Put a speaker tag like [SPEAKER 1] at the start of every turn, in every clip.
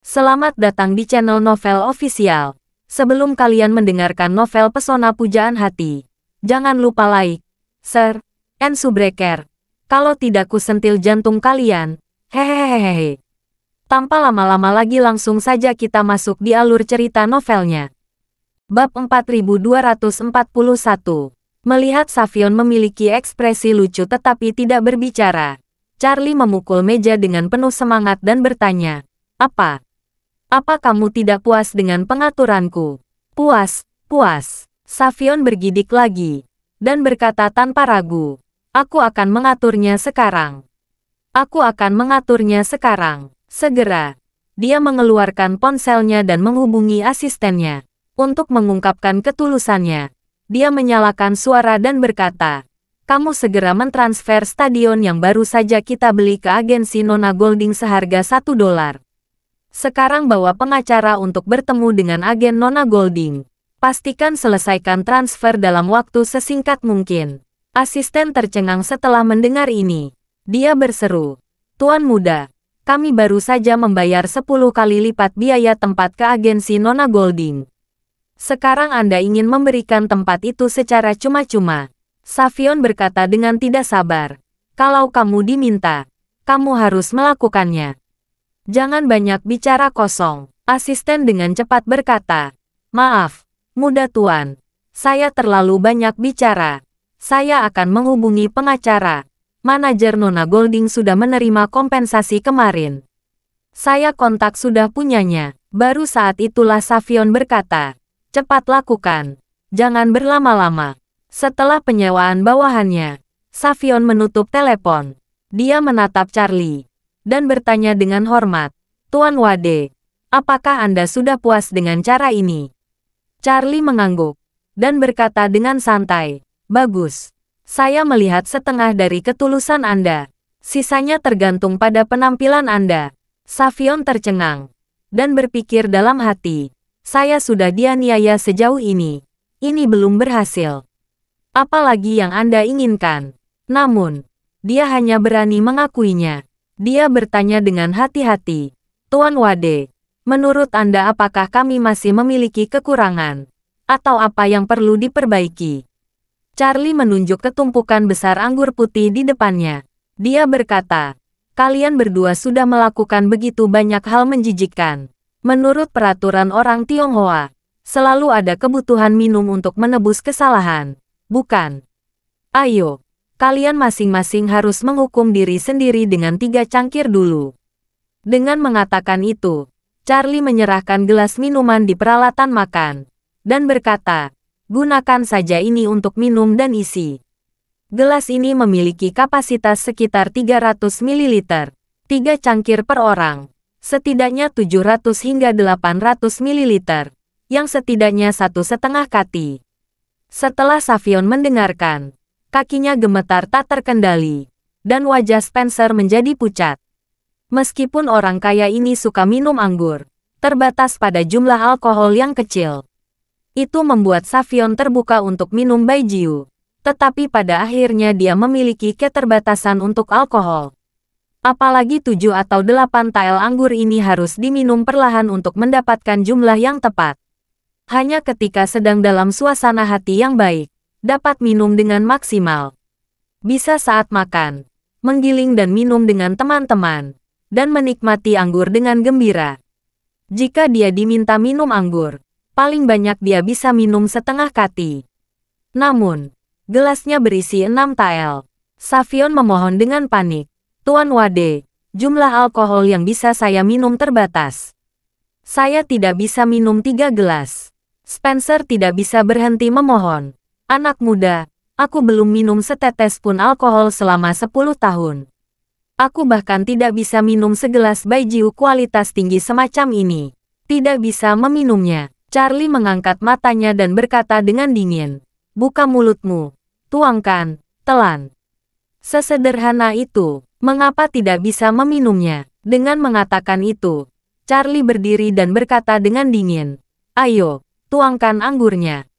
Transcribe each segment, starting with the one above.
[SPEAKER 1] Selamat datang di channel Novel Official. Sebelum kalian mendengarkan novel Pesona Pujaan Hati, jangan lupa like, share, and subscribe. Kalau tidak kusentil jantung kalian. Hehehehe. Tanpa lama-lama lagi langsung saja kita masuk di alur cerita novelnya. Bab 4241. Melihat Savion memiliki ekspresi lucu tetapi tidak berbicara, Charlie memukul meja dengan penuh semangat dan bertanya, "Apa? Apa kamu tidak puas dengan pengaturanku?" "Puas, puas." Savion bergidik lagi dan berkata tanpa ragu, "Aku akan mengaturnya sekarang. Aku akan mengaturnya sekarang." Segera, dia mengeluarkan ponselnya dan menghubungi asistennya. Untuk mengungkapkan ketulusannya, dia menyalakan suara dan berkata, "Kamu segera mentransfer stadion yang baru saja kita beli ke agensi Nona Golding seharga $1. Sekarang bawa pengacara untuk bertemu dengan agen Nona Golding. Pastikan selesaikan transfer dalam waktu sesingkat mungkin." Asisten tercengang setelah mendengar ini. Dia berseru, "Tuan muda, kami baru saja membayar 10 kali lipat biaya tempat ke agensi Nona Golding. Sekarang Anda ingin memberikan tempat itu secara cuma-cuma." Savion berkata dengan tidak sabar, "Kalau kamu diminta, kamu harus melakukannya. Jangan banyak bicara kosong." Asisten dengan cepat berkata, "Maaf, muda tuan. Saya terlalu banyak bicara. Saya akan menghubungi pengacara. Manajer Nona Golding sudah menerima kompensasi kemarin. Saya kontak sudah punyanya." Baru saat itulah Savion berkata, "Cepat lakukan. Jangan berlama-lama." Setelah penyewaan bawahannya, Savion menutup telepon. Dia menatap Charlie dan bertanya dengan hormat, "Tuan Wade, apakah Anda sudah puas dengan cara ini?" Charlie mengangguk dan berkata dengan santai, "Bagus. Saya melihat setengah dari ketulusan Anda. Sisanya tergantung pada penampilan Anda." Savion tercengang dan berpikir dalam hati, "Saya sudah dianiaya sejauh ini. Ini belum berhasil. Apalagi yang Anda inginkan?" Namun, dia hanya berani mengakuinya. Dia bertanya dengan hati-hati, "Tuan Wade, menurut Anda apakah kami masih memiliki kekurangan? Atau apa yang perlu diperbaiki?" Charlie menunjuk ke tumpukan besar anggur putih di depannya. Dia berkata, "Kalian berdua sudah melakukan begitu banyak hal menjijikkan. Menurut peraturan orang Tionghoa, selalu ada kebutuhan minum untuk menebus kesalahan, bukan? Ayo, kalian masing-masing harus menghukum diri sendiri dengan 3 cangkir dulu." Dengan mengatakan itu, Charlie menyerahkan gelas minuman di peralatan makan dan berkata, "Gunakan saja ini untuk minum dan isi." Gelas ini memiliki kapasitas sekitar 300 ml, 3 cangkir per orang, setidaknya 700 hingga 800 ml, yang setidaknya 1,5 kati. Setelah Savion mendengarkan, kakinya gemetar tak terkendali, dan wajah Spencer menjadi pucat. Meskipun orang kaya ini suka minum anggur, terbatas pada jumlah alkohol yang kecil. Itu membuat Savion terbuka untuk minum baijiu, tetapi pada akhirnya dia memiliki keterbatasan untuk alkohol. Apalagi 7 atau 8 tael anggur ini harus diminum perlahan untuk mendapatkan jumlah yang tepat. Hanya ketika sedang dalam suasana hati yang baik, dapat minum dengan maksimal. Bisa saat makan, menggiling dan minum dengan teman-teman, dan menikmati anggur dengan gembira. Jika dia diminta minum anggur, paling banyak dia bisa minum setengah kati. Namun, gelasnya berisi 6 tael. Savion memohon dengan panik, "Tuan Wade, jumlah alkohol yang bisa saya minum terbatas. Saya tidak bisa minum 3 gelas." Spencer tidak bisa berhenti memohon, "Anak muda, aku belum minum setetes pun alkohol selama 10 tahun. Aku bahkan tidak bisa minum segelas baijiu kualitas tinggi semacam ini. Tidak bisa meminumnya." Charlie mengangkat matanya dan berkata dengan dingin, "Buka mulutmu, tuangkan, telan." Sesederhana itu, mengapa tidak bisa meminumnya? Dengan mengatakan itu, Charlie berdiri dan berkata dengan dingin, "Ayo, tuangkan anggurnya.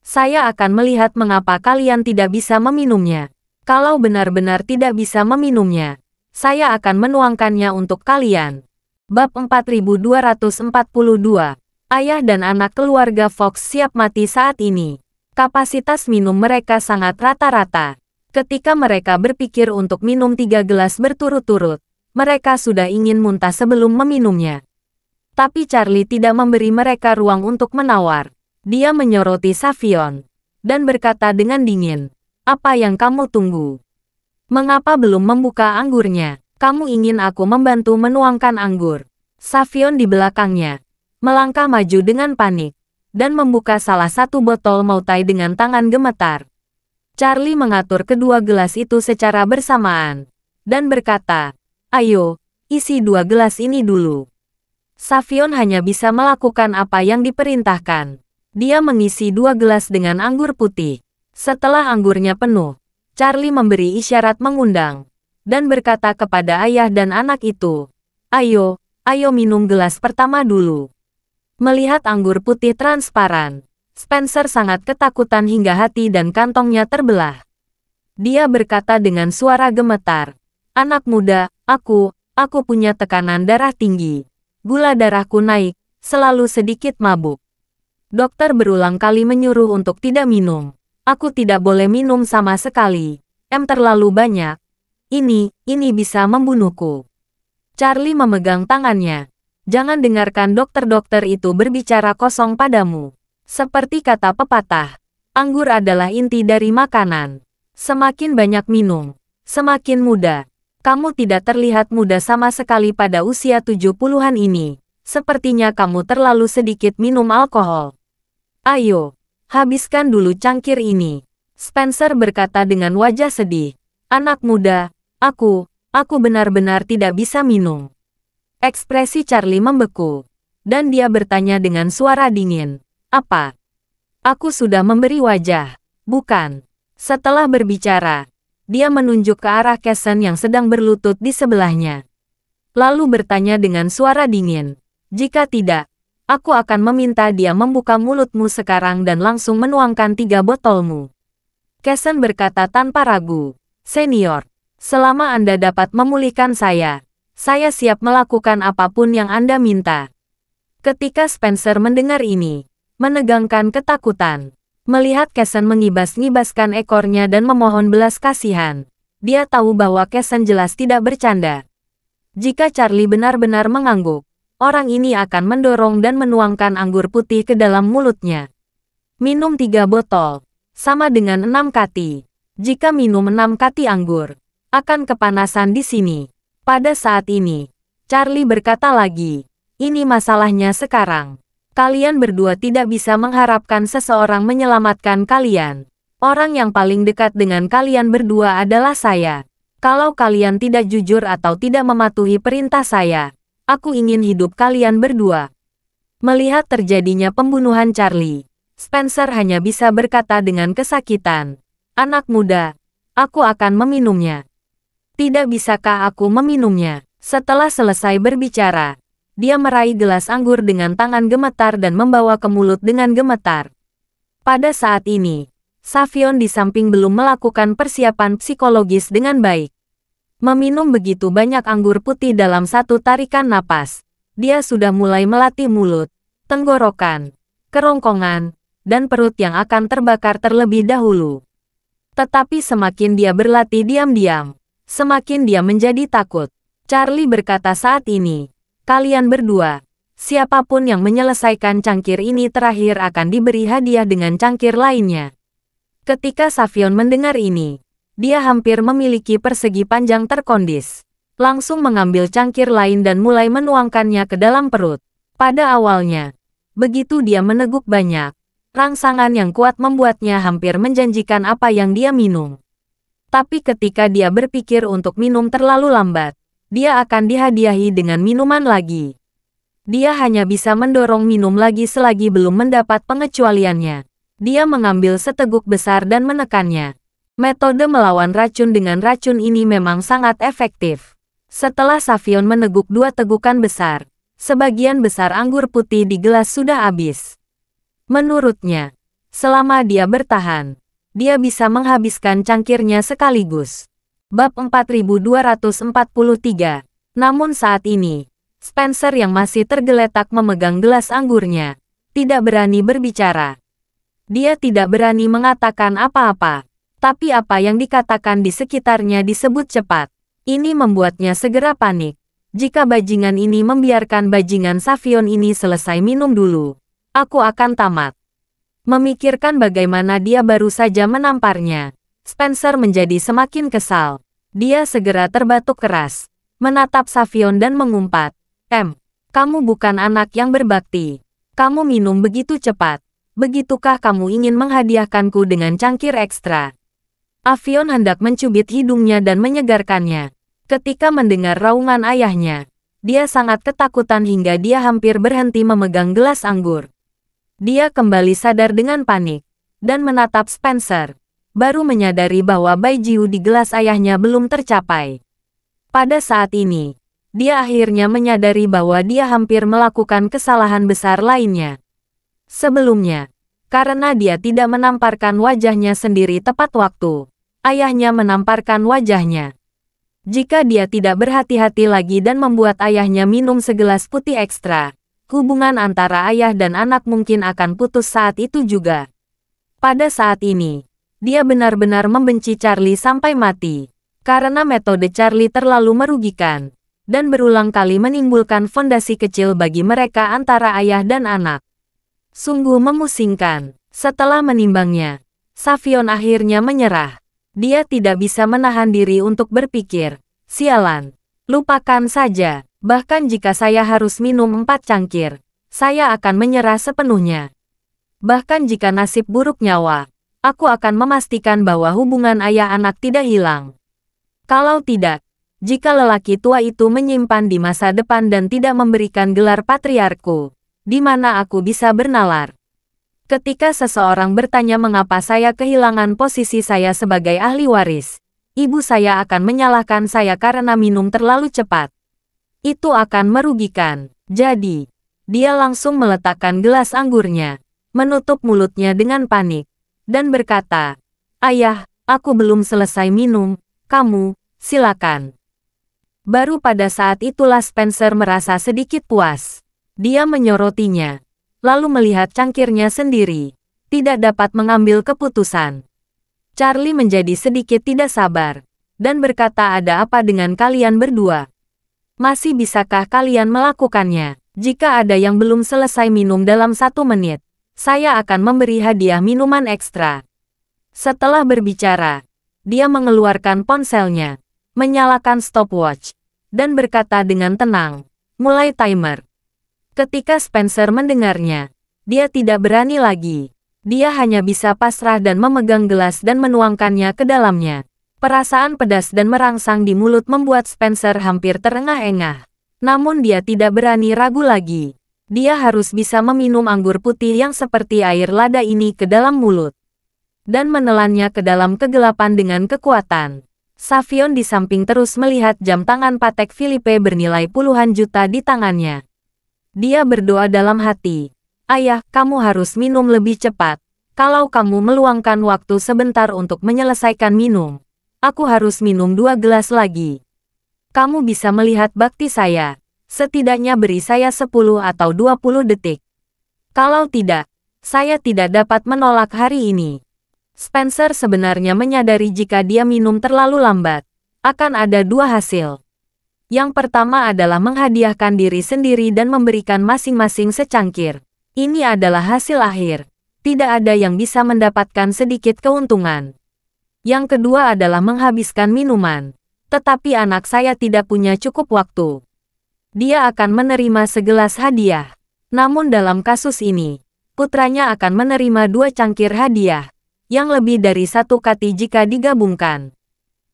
[SPEAKER 1] Saya akan melihat mengapa kalian tidak bisa meminumnya. Kalau benar-benar tidak bisa meminumnya, saya akan menuangkannya untuk kalian." Bab 4242. Ayah dan anak keluarga Fox siap mati saat ini. Kapasitas minum mereka sangat rata-rata. Ketika mereka berpikir untuk minum 3 gelas berturut-turut, mereka sudah ingin muntah sebelum meminumnya. Tapi Charlie tidak memberi mereka ruang untuk menawar. Dia menyoroti Savion dan berkata dengan dingin, "Apa yang kamu tunggu? Mengapa belum membuka anggurnya? Kamu ingin aku membantu menuangkan anggur?" Savion di belakangnya melangkah maju dengan panik dan membuka salah satu botol Moutai dengan tangan gemetar. Charlie mengatur kedua gelas itu secara bersamaan dan berkata, "Ayo, isi 2 gelas ini dulu." Savion hanya bisa melakukan apa yang diperintahkan. Dia mengisi 2 gelas dengan anggur putih. Setelah anggurnya penuh, Charlie memberi isyarat mengundang dan berkata kepada ayah dan anak itu, "Ayo, ayo minum gelas pertama dulu." Melihat anggur putih transparan, Spencer sangat ketakutan hingga hati dan kantongnya terbelah. Dia berkata dengan suara gemetar, "Anak muda, aku punya tekanan darah tinggi. Gula darahku naik, selalu sedikit mabuk. Dokter berulang kali menyuruh untuk tidak minum. Aku tidak boleh minum sama sekali. Terlalu banyak. Ini bisa membunuhku." Charlie memegang tangannya. "Jangan dengarkan dokter-dokter itu berbicara kosong padamu. Seperti kata pepatah, anggur adalah inti dari makanan. Semakin banyak minum, semakin muda. Kamu tidak terlihat muda sama sekali pada usia 70-an ini. Sepertinya kamu terlalu sedikit minum alkohol. Ayo, habiskan dulu cangkir ini." Spencer berkata dengan wajah sedih. "Anak muda, aku benar-benar tidak bisa minum." Ekspresi Charlie membeku, dan dia bertanya dengan suara dingin, "Apa? Aku sudah memberi wajah, bukan?" Setelah berbicara, dia menunjuk ke arah Casson yang sedang berlutut di sebelahnya. Lalu bertanya dengan suara dingin, "Jika tidak, aku akan meminta dia membuka mulutmu sekarang dan langsung menuangkan 3 botolmu." Casson berkata tanpa ragu, "Senior, selama Anda dapat memulihkan saya siap melakukan apapun yang Anda minta." Ketika Spencer mendengar ini, menegangkan ketakutan, melihat Casson mengibas-ngibaskan ekornya dan memohon belas kasihan, dia tahu bahwa Casson jelas tidak bercanda. Jika Charlie benar-benar mengangguk, orang ini akan mendorong dan menuangkan anggur putih ke dalam mulutnya. Minum 3 botol, sama dengan 6 kati. Jika minum 6 kati anggur, akan kepanasan di sini. Pada saat ini, Charlie berkata lagi, "Ini masalahnya sekarang. Kalian berdua tidak bisa mengharapkan seseorang menyelamatkan kalian. Orang yang paling dekat dengan kalian berdua adalah saya. Kalau kalian tidak jujur atau tidak mematuhi perintah saya, aku ingin hidup kalian berdua." Melihat terjadinya pembunuhan Charlie, Spencer hanya bisa berkata dengan kesakitan, "Anak muda, aku akan meminumnya." "Tidak bisakah aku meminumnya?" Setelah selesai berbicara, dia meraih gelas anggur dengan tangan gemetar dan membawa ke mulut dengan gemetar. Pada saat ini, Savion di samping belum melakukan persiapan psikologis dengan baik. Meminum begitu banyak anggur putih dalam satu tarikan napas, dia sudah mulai melatih mulut, tenggorokan, kerongkongan, dan perut yang akan terbakar terlebih dahulu. Tetapi semakin dia berlatih diam-diam, semakin dia menjadi takut. Charlie berkata saat ini, "Kalian berdua, siapapun yang menyelesaikan cangkir ini terakhir akan diberi hadiah dengan cangkir lainnya." Ketika Savion mendengar ini, dia hampir memiliki persegi panjang terkondis. Langsung mengambil cangkir lain dan mulai menuangkannya ke dalam perut. Pada awalnya, begitu dia meneguk banyak, rangsangan yang kuat membuatnya hampir menjanjikan apa yang dia minum. Tapi ketika dia berpikir untuk minum terlalu lambat, dia akan dihadiahi dengan minuman lagi. Dia hanya bisa mendorong minum lagi selagi belum mendapat pengecualiannya. Dia mengambil seteguk besar dan menekannya. Metode melawan racun dengan racun ini memang sangat efektif. Setelah Savion meneguk 2 tegukan besar, sebagian besar anggur putih di gelas sudah habis. Menurutnya, selama dia bertahan, dia bisa menghabiskan cangkirnya sekaligus. Bab 4243. Namun saat ini, Spencer yang masih tergeletak memegang gelas anggurnya, tidak berani berbicara. Dia tidak berani mengatakan apa-apa. Tapi apa yang dikatakan di sekitarnya disebut cepat. Ini membuatnya segera panik. Jika bajingan ini membiarkan bajingan Savion ini selesai minum dulu, aku akan tamat. Memikirkan bagaimana dia baru saja menamparnya, Spencer menjadi semakin kesal. Dia segera terbatuk keras, menatap Savion dan mengumpat, kamu bukan anak yang berbakti. Kamu minum begitu cepat. Begitukah kamu ingin menghadiahkanku dengan cangkir ekstra? Avion hendak mencubit hidungnya dan menyegarkannya. Ketika mendengar raungan ayahnya, dia sangat ketakutan hingga dia hampir berhenti memegang gelas anggur. Dia kembali sadar dengan panik, dan menatap Spencer. Baru menyadari bahwa baijiu di gelas ayahnya belum tercapai. Pada saat ini, dia akhirnya menyadari bahwa dia hampir melakukan kesalahan besar lainnya. Sebelumnya, karena dia tidak menamparkan wajahnya sendiri tepat waktu, ayahnya menamparkan wajahnya. Jika dia tidak berhati-hati lagi dan membuat ayahnya minum segelas putih ekstra, hubungan antara ayah dan anak mungkin akan putus saat itu juga. Pada saat ini, dia benar-benar membenci Charlie sampai mati, karena metode Charlie terlalu merugikan, dan berulang kali menimbulkan fondasi kecil bagi mereka antara ayah dan anak. Sungguh memusingkan. Setelah menimbangnya, Savion akhirnya menyerah. Dia tidak bisa menahan diri untuk berpikir, sialan, lupakan saja. Bahkan jika saya harus minum 4 cangkir, saya akan menyerah sepenuhnya. Bahkan jika nasib buruk nyawa, aku akan memastikan bahwa hubungan ayah-anak tidak hilang. Kalau tidak, jika lelaki tua itu menyimpan di masa depan dan tidak memberikan gelar patriarku, di mana aku bisa bernalar? Ketika seseorang bertanya mengapa saya kehilangan posisi saya sebagai ahli waris, ibu saya akan menyalahkan saya karena minum terlalu cepat. Itu akan merugikan. Jadi, dia langsung meletakkan gelas anggurnya, menutup mulutnya dengan panik, dan berkata, "Ayah, aku belum selesai minum, kamu, silakan." Baru pada saat itulah Spencer merasa sedikit puas. Dia menyorotinya, lalu melihat cangkirnya sendiri, tidak dapat mengambil keputusan. Charlie menjadi sedikit tidak sabar, dan berkata, "Ada apa dengan kalian berdua? Masih bisakah kalian melakukannya? Jika ada yang belum selesai minum dalam 1 menit, saya akan memberi hadiah minuman ekstra." Setelah berbicara, dia mengeluarkan ponselnya, menyalakan stopwatch, dan berkata dengan tenang, "Mulai timer." Ketika Spencer mendengarnya, dia tidak berani lagi. Dia hanya bisa pasrah dan memegang gelas dan menuangkannya ke dalamnya. Perasaan pedas dan merangsang di mulut membuat Spencer hampir terengah-engah. Namun dia tidak berani ragu lagi. Dia harus bisa meminum anggur putih yang seperti air lada ini ke dalam mulut, dan menelannya ke dalam kegelapan dengan kekuatan. Savion di samping terus melihat jam tangan Patek Philippe bernilai puluhan juta di tangannya. Dia berdoa dalam hati, "Ayah, kamu harus minum lebih cepat. Kalau kamu meluangkan waktu sebentar untuk menyelesaikan minum, aku harus minum 2 gelas lagi. Kamu bisa melihat bakti saya. Setidaknya beri saya 10 atau 20 detik. Kalau tidak, saya tidak dapat menolak hari ini." Spencer sebenarnya menyadari jika dia minum terlalu lambat, akan ada 2 hasil. Yang pertama adalah menghadiahkan diri sendiri dan memberikan masing-masing secangkir. Ini adalah hasil akhir. Tidak ada yang bisa mendapatkan sedikit keuntungan. Yang kedua adalah menghabiskan minuman. Tetapi anak saya tidak punya cukup waktu. Dia akan menerima segelas hadiah. Namun dalam kasus ini, putranya akan menerima 2 cangkir hadiah, yang lebih dari 1 kati jika digabungkan.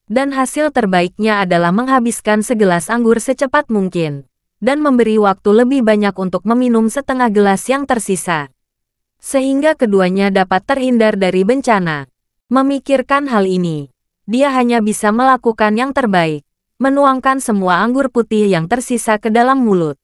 [SPEAKER 1] Dan hasil terbaiknya adalah menghabiskan segelas anggur secepat mungkin, dan memberi waktu lebih banyak untuk meminum setengah gelas yang tersisa, sehingga keduanya dapat terhindar dari bencana. Memikirkan hal ini, dia hanya bisa melakukan yang terbaik, menuangkan semua anggur putih yang tersisa ke dalam mulut.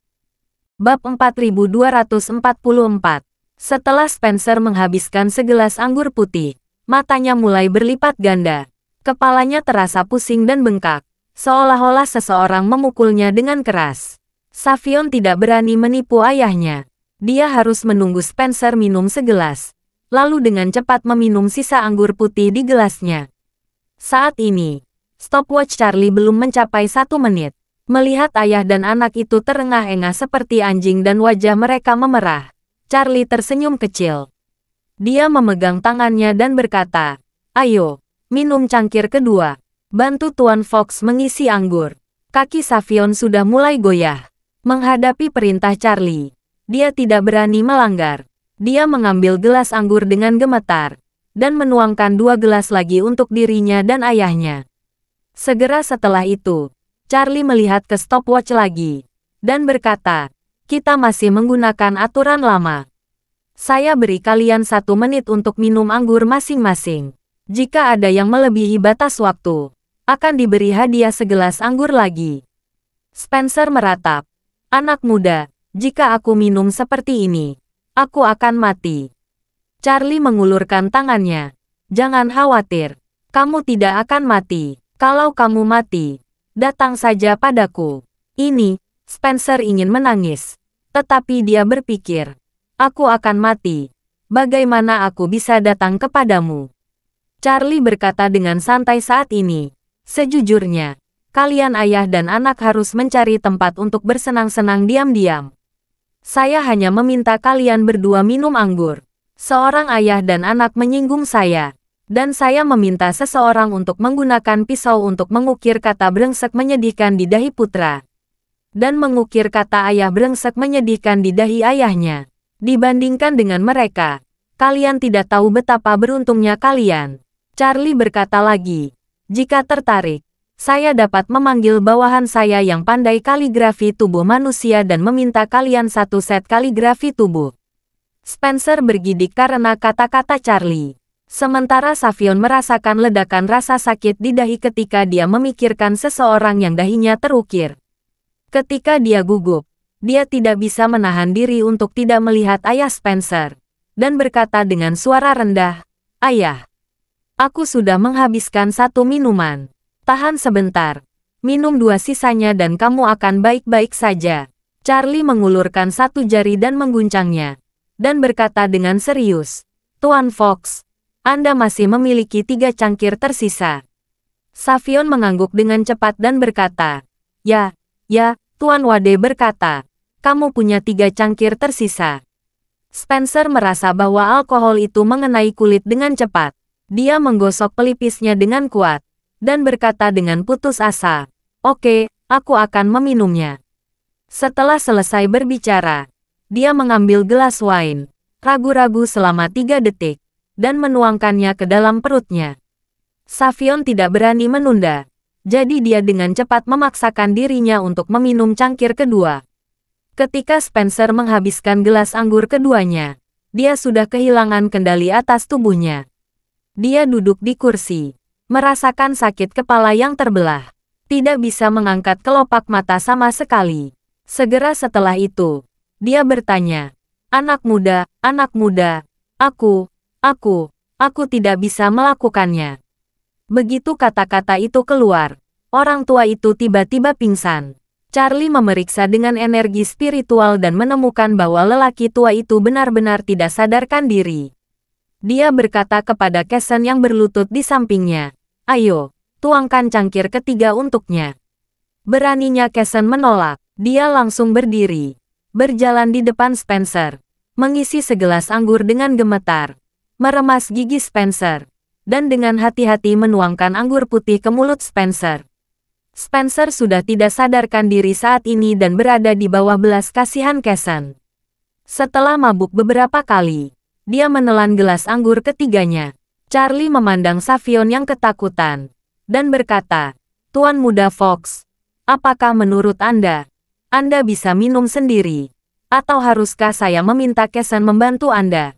[SPEAKER 1] Bab 4244. Setelah Spencer menghabiskan segelas anggur putih, matanya mulai berlipat ganda. Kepalanya terasa pusing dan bengkak, seolah-olah seseorang memukulnya dengan keras. Savion tidak berani menipu ayahnya. Dia harus menunggu Spencer minum segelas, lalu dengan cepat meminum sisa anggur putih di gelasnya. Saat ini, stopwatch Charlie belum mencapai 1 menit. Melihat ayah dan anak itu terengah-engah seperti anjing dan wajah mereka memerah, Charlie tersenyum kecil. Dia memegang tangannya dan berkata, "Ayo, minum cangkir kedua." Bantu Tuan Fox mengisi anggur. Kaki Savion sudah mulai goyah. Menghadapi perintah Charlie, dia tidak berani melanggar. Dia mengambil gelas anggur dengan gemetar, dan menuangkan 2 gelas lagi untuk dirinya dan ayahnya. Segera setelah itu, Charlie melihat ke stopwatch lagi, dan berkata, "Kita masih menggunakan aturan lama. Saya beri kalian 1 menit untuk minum anggur masing-masing. Jika ada yang melebihi batas waktu, akan diberi hadiah segelas anggur lagi." Spencer meratap, "Anak muda, jika aku minum seperti ini, aku akan mati." Charlie mengulurkan tangannya. "Jangan khawatir, kamu tidak akan mati. Kalau kamu mati, datang saja padaku." Ini, Spencer ingin menangis. Tetapi dia berpikir, "Aku akan mati. Bagaimana aku bisa datang kepadamu?" Charlie berkata dengan santai saat ini, "Sejujurnya, kalian ayah dan anak harus mencari tempat untuk bersenang-senang diam-diam. Saya hanya meminta kalian berdua minum anggur. Seorang ayah dan anak menyinggung saya, dan saya meminta seseorang untuk menggunakan pisau untuk mengukir kata brengsek menyedihkan di dahi putra. Dan mengukir kata ayah brengsek menyedihkan di dahi ayahnya. Dibandingkan dengan mereka, kalian tidak tahu betapa beruntungnya kalian." Charlie berkata lagi, "Jika tertarik, saya dapat memanggil bawahan saya yang pandai kaligrafi tubuh manusia dan meminta kalian 1 set kaligrafi tubuh." Spencer bergidik karena kata-kata Charlie. Sementara Savion merasakan ledakan rasa sakit di dahi ketika dia memikirkan seseorang yang dahinya terukir. Ketika dia gugup, dia tidak bisa menahan diri untuk tidak melihat ayah Spencer, dan berkata dengan suara rendah, "Ayah, aku sudah menghabiskan 1 minuman. Tahan sebentar. Minum 2 sisanya dan kamu akan baik-baik saja." Charlie mengulurkan 1 jari dan mengguncangnya, dan berkata dengan serius, "Tuan Fox, Anda masih memiliki 3 cangkir tersisa." Savion mengangguk dengan cepat dan berkata, Ya, Tuan Wade berkata, "Kamu punya 3 cangkir tersisa." Spencer merasa bahwa alkohol itu mengenai kulit dengan cepat. Dia menggosok pelipisnya dengan kuat, dan berkata dengan putus asa, "Oke, aku akan meminumnya." Setelah selesai berbicara, dia mengambil gelas wine, ragu-ragu selama 3 detik, dan menuangkannya ke dalam perutnya. Savion tidak berani menunda, jadi dia dengan cepat memaksakan dirinya untuk meminum cangkir kedua. Ketika Spencer menghabiskan gelas anggur keduanya, dia sudah kehilangan kendali atas tubuhnya. Dia duduk di kursi, merasakan sakit kepala yang terbelah, tidak bisa mengangkat kelopak mata sama sekali. Segera setelah itu, dia bertanya, anak muda, aku tidak bisa melakukannya." Begitu kata-kata itu keluar, orang tua itu tiba-tiba pingsan. Charlie memeriksa dengan energi spiritual dan menemukan bahwa lelaki tua itu benar-benar tidak sadarkan diri. Dia berkata kepada Casson yang berlutut di sampingnya, "Ayo, tuangkan cangkir ketiga untuknya." Beraninya Casson menolak. Dia langsung berdiri, berjalan di depan Spencer, mengisi segelas anggur dengan gemetar, meremas gigi Spencer, dan dengan hati-hati menuangkan anggur putih ke mulut Spencer. Spencer sudah tidak sadarkan diri saat ini dan berada di bawah belas kasihan Casson. Setelah mabuk beberapa kali, dia menelan gelas anggur ketiganya. Charlie memandang Savion yang ketakutan, dan berkata, "Tuan Muda Fox, apakah menurut Anda bisa minum sendiri? Atau haruskah saya meminta Casson membantu Anda?"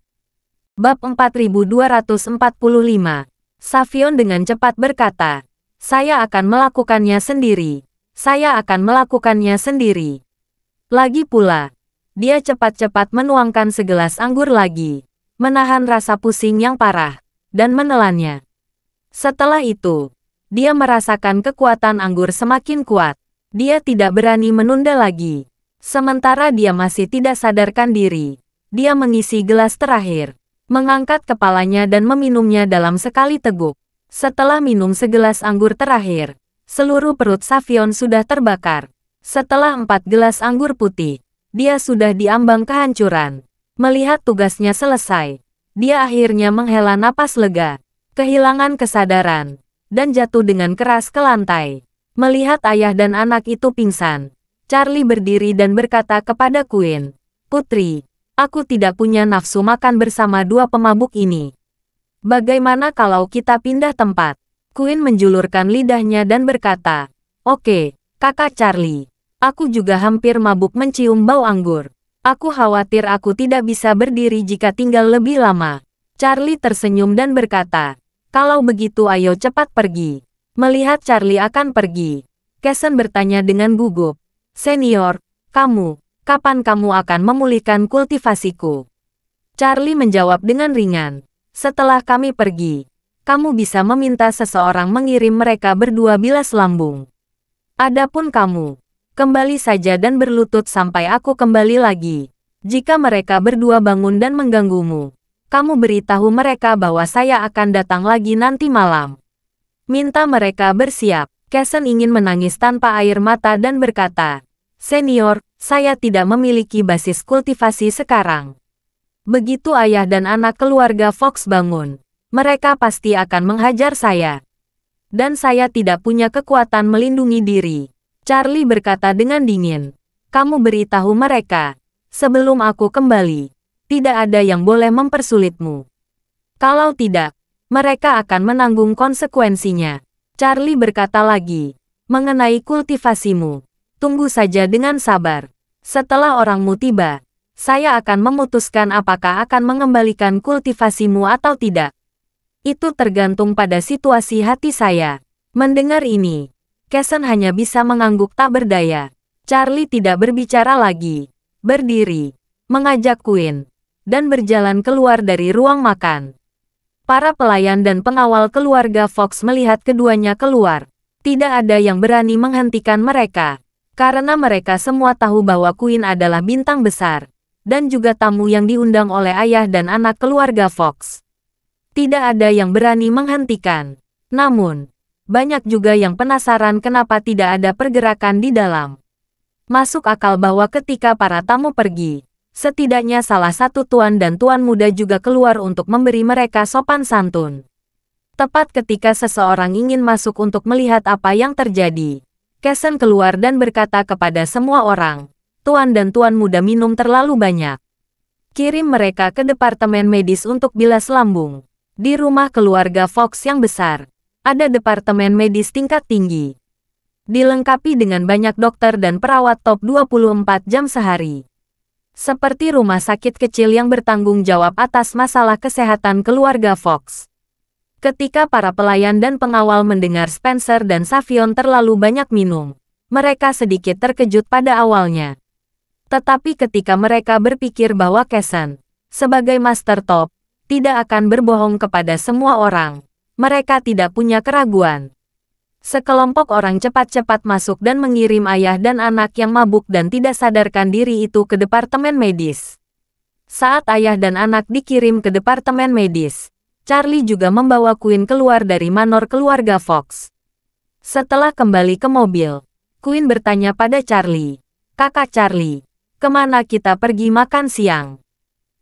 [SPEAKER 1] Bab 4245. Savion dengan cepat berkata, "Saya akan melakukannya sendiri. Saya akan melakukannya sendiri." Lagi pula, dia cepat-cepat menuangkan segelas anggur lagi, menahan rasa pusing yang parah, dan menelannya. Setelah itu, dia merasakan kekuatan anggur semakin kuat. Dia tidak berani menunda lagi. Sementara dia masih tidak sadarkan diri, dia mengisi gelas terakhir, mengangkat kepalanya dan meminumnya dalam sekali teguk. Setelah minum segelas anggur terakhir, seluruh perut Savion sudah terbakar. Setelah 4 gelas anggur putih, dia sudah diambang kehancuran. Melihat tugasnya selesai, dia akhirnya menghela napas lega, kehilangan kesadaran, dan jatuh dengan keras ke lantai. Melihat ayah dan anak itu pingsan, Charlie berdiri dan berkata kepada Queen, "Putri, aku tidak punya nafsu makan bersama dua pemabuk ini. Bagaimana kalau kita pindah tempat?" Queen menjulurkan lidahnya dan berkata, "Oke, kakak Charlie. Aku juga hampir mabuk mencium bau anggur. Aku khawatir aku tidak bisa berdiri jika tinggal lebih lama." Charlie tersenyum dan berkata, "Kalau begitu ayo cepat pergi." Melihat Charlie akan pergi, Casson bertanya dengan gugup, "Senior, kapan kamu akan memulihkan kultivasiku?" Charlie menjawab dengan ringan, "Setelah kami pergi, kamu bisa meminta seseorang mengirim mereka berdua bilas lambung. Adapun kamu, kembali saja dan berlutut sampai aku kembali lagi. Jika mereka berdua bangun dan mengganggumu, kamu beritahu mereka bahwa saya akan datang lagi nanti malam. Minta mereka bersiap." Casson ingin menangis tanpa air mata dan berkata, "Senior, saya tidak memiliki basis kultivasi sekarang. Begitu ayah dan anak keluarga Fox bangun, mereka pasti akan menghajar saya. Dan saya tidak punya kekuatan melindungi diri." Charlie berkata dengan dingin, "Kamu beritahu mereka, sebelum aku kembali, tidak ada yang boleh mempersulitmu. Kalau tidak, mereka akan menanggung konsekuensinya." Charlie berkata lagi, "Mengenai kultivasimu, tunggu saja dengan sabar. Setelah orangmu tiba, saya akan memutuskan apakah akan mengembalikan kultivasimu atau tidak. Itu tergantung pada situasi hati saya." Mendengar ini, Casson hanya bisa mengangguk tak berdaya. Charlie tidak berbicara lagi, berdiri, mengajak Queen, dan berjalan keluar dari ruang makan. Para pelayan dan pengawal keluarga Fox melihat keduanya keluar. Tidak ada yang berani menghentikan mereka, karena mereka semua tahu bahwa Queen adalah bintang besar, dan juga tamu yang diundang oleh ayah dan anak keluarga Fox. Tidak ada yang berani menghentikan. Namun, banyak juga yang penasaran kenapa tidak ada pergerakan di dalam. Masuk akal bahwa ketika para tamu pergi, setidaknya salah satu tuan dan tuan muda juga keluar untuk memberi mereka sopan santun. Tepat ketika seseorang ingin masuk untuk melihat apa yang terjadi, Casson keluar dan berkata kepada semua orang, "Tuan dan tuan muda minum terlalu banyak. Kirim mereka ke departemen medis untuk bilas lambung." Di rumah keluarga Fox yang besar, ada departemen medis tingkat tinggi. Dilengkapi dengan banyak dokter dan perawat top 24 jam sehari. Seperti rumah sakit kecil yang bertanggung jawab atas masalah kesehatan keluarga Fox. Ketika para pelayan dan pengawal mendengar Spencer dan Savion terlalu banyak minum, mereka sedikit terkejut pada awalnya. Tetapi ketika mereka berpikir bahwa Casson, sebagai master top, tidak akan berbohong kepada semua orang, mereka tidak punya keraguan. Sekelompok orang cepat-cepat masuk dan mengirim ayah dan anak yang mabuk dan tidak sadarkan diri itu ke departemen medis. Saat ayah dan anak dikirim ke departemen medis, Charlie juga membawa Queen keluar dari manor keluarga Fox. Setelah kembali ke mobil, Queen bertanya pada Charlie, "Kakak Charlie, kemana kita pergi makan siang?"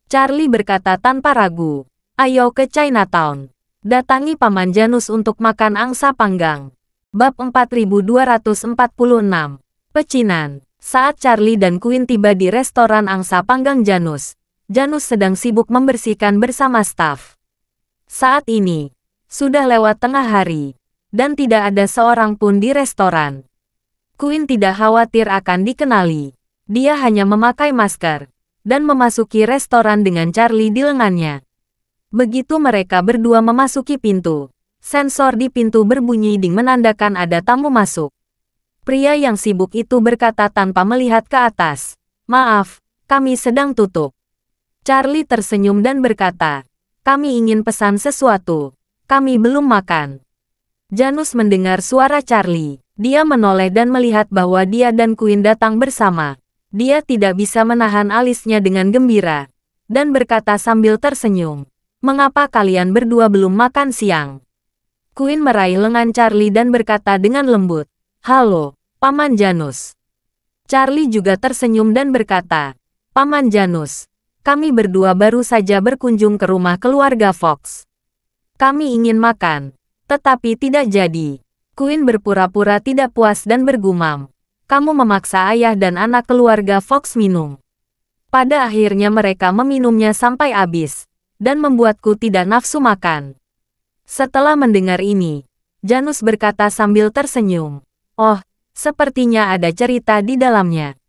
[SPEAKER 1] Charlie berkata tanpa ragu, "Ayo ke Chinatown. Datangi Paman Janus untuk makan angsa panggang." Bab 4246. Pecinan. Saat Charlie dan Queen tiba di restoran angsa panggang Janus, Janus sedang sibuk membersihkan bersama staf. Saat ini, sudah lewat tengah hari, dan tidak ada seorang pun di restoran. Queen tidak khawatir akan dikenali. Dia hanya memakai masker, dan memasuki restoran dengan Charlie di lengannya. Begitu mereka berdua memasuki pintu, sensor di pintu berbunyi ding menandakan ada tamu masuk. Pria yang sibuk itu berkata tanpa melihat ke atas, "Maaf, kami sedang tutup." Charlie tersenyum dan berkata, "Kami ingin pesan sesuatu. Kami belum makan." Janus mendengar suara Charlie. Dia menoleh dan melihat bahwa dia dan Queen datang bersama. Dia tidak bisa menahan alisnya dengan gembira, dan berkata sambil tersenyum, "Mengapa kalian berdua belum makan siang?" Queen meraih lengan Charlie dan berkata dengan lembut, "Halo, Paman Janus." Charlie juga tersenyum dan berkata, "Paman Janus, kami berdua baru saja berkunjung ke rumah keluarga Fox. Kami ingin makan, tetapi tidak jadi." Queen berpura-pura tidak puas dan bergumam, "Kamu memaksa ayah dan anak keluarga Fox minum." Pada akhirnya mereka meminumnya sampai habis, dan membuatku tidak nafsu makan. Setelah mendengar ini, Janus berkata sambil tersenyum, "Oh, sepertinya ada cerita di dalamnya.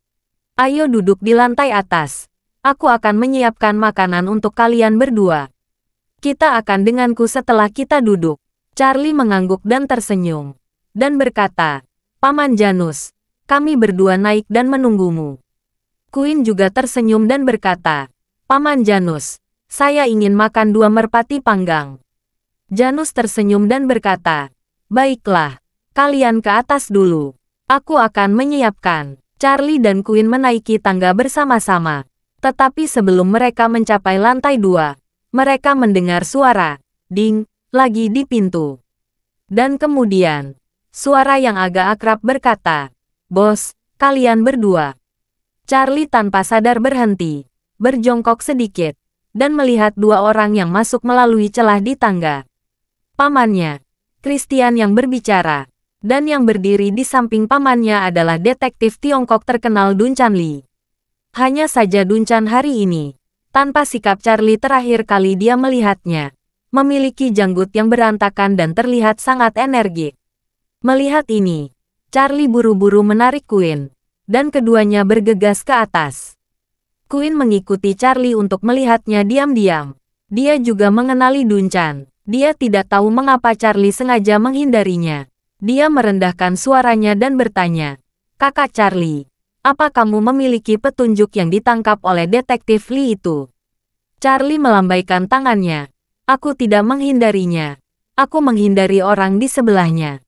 [SPEAKER 1] Ayo duduk di lantai atas. Aku akan menyiapkan makanan untuk kalian berdua. Kita akan denganku setelah kita duduk." Charlie mengangguk dan tersenyum, dan berkata, "Paman Janus, kami berdua naik dan menunggumu." Queen juga tersenyum dan berkata, "Paman Janus, saya ingin makan 2 merpati panggang." Janus tersenyum dan berkata, "Baiklah, kalian ke atas dulu. Aku akan menyiapkan." Charlie dan Queen menaiki tangga bersama-sama. Tetapi sebelum mereka mencapai lantai 2, mereka mendengar suara, ding, lagi di pintu. Dan kemudian, suara yang agak akrab berkata, "Bos, kalian berdua." Charlie tanpa sadar berhenti, berjongkok sedikit, dan melihat 2 orang yang masuk melalui celah di tangga. Pamannya, Christian yang berbicara, dan yang berdiri di samping pamannya adalah detektif Tiongkok terkenal Dun Chanli. Hanya saja Dun Chan hari ini, tanpa sikap Charlie terakhir kali dia melihatnya, memiliki janggut yang berantakan dan terlihat sangat energik. Melihat ini, Charlie buru-buru menarik Queen, dan keduanya bergegas ke atas. Queen mengikuti Charlie untuk melihatnya diam-diam. Dia juga mengenali Dun Chan. Dia tidak tahu mengapa Charlie sengaja menghindarinya. Dia merendahkan suaranya dan bertanya, "Kakak Charlie, apa kamu memiliki petunjuk yang ditangkap oleh detektif Lee itu?" Charlie melambaikan tangannya. "Aku tidak menghindarinya. Aku menghindari orang di sebelahnya."